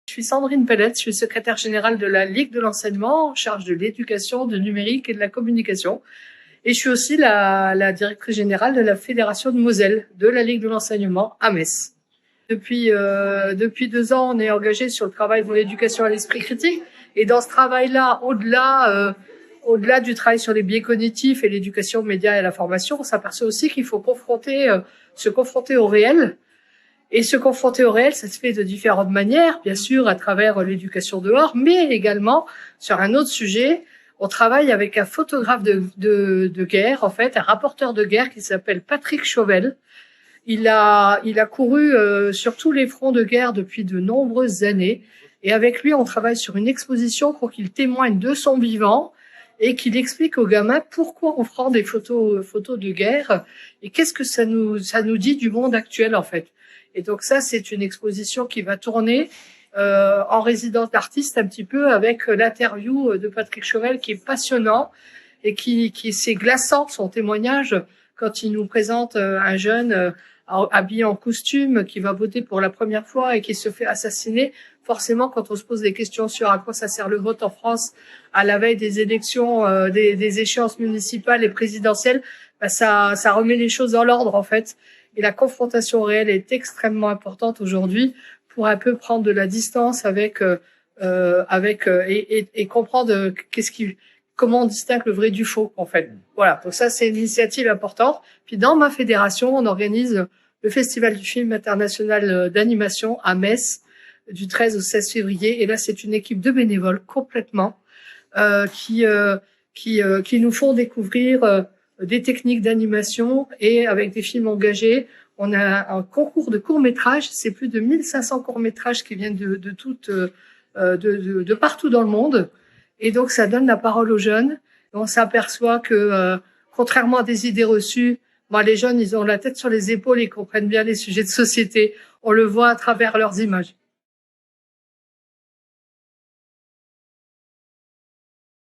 Je suis Sandrine Pellette, je suis secrétaire générale de la Ligue de l'enseignement en charge de l'éducation, du numérique et de la communication. Et je suis aussi la directrice générale de la Fédération de Moselle, de la Ligue de l'enseignement à Metz. Depuis 2 ans, on est engagé sur le travail de l'éducation à l'esprit critique. Et dans ce travail-là, au-delà du travail sur les biais cognitifs et l'éducation aux médias et à la formation, on s'aperçoit aussi qu'il faut se confronter au réel. Et se confronter au réel, ça se fait de différentes manières, bien sûr, à travers l'éducation dehors, mais également sur un autre sujet. On travaille avec un photographe de guerre, en fait, un rapporteur de guerre qui s'appelle Patrick Chauvel. Il a couru sur tous les fronts de guerre depuis de nombreuses années. Et avec lui, on travaille sur une exposition pour qu'il témoigne de son vivant et qu'il explique aux gamins pourquoi on prend des photos de guerre et qu'est-ce que ça nous dit du monde actuel, en fait. Et donc ça, c'est une exposition qui va tourner en résidence d'artiste un petit peu avec l'interview de Patrick Chauvel qui est passionnant et qui c'est glaçant son témoignage quand il nous présente un jeune habillé en costume qui va voter pour la première fois et qui se fait assassiner. Forcément, quand on se pose des questions sur à quoi ça sert le vote en France à la veille des élections, des échéances municipales et présidentielles, ça remet les choses dans l'ordre en fait. Et la confrontation réelle est extrêmement importante aujourd'hui pour un peu prendre de la distance et comprendre comment on distingue le vrai du faux, en fait. Voilà. Donc ça, c'est une initiative importante. Puis dans ma fédération, on organise le Festival du film international d'animation à Metz du 13 au 16 février. Et là, c'est une équipe de bénévoles complètement qui nous font découvrir des techniques d'animation et avec des films engagés. On a un concours de courts-métrages. C'est plus de 1500 courts-métrages qui viennent de partout dans le monde. Et donc, ça donne la parole aux jeunes. On s'aperçoit que, contrairement à des idées reçues, les jeunes, ils ont la tête sur les épaules, ils comprennent bien les sujets de société. On le voit à travers leurs images.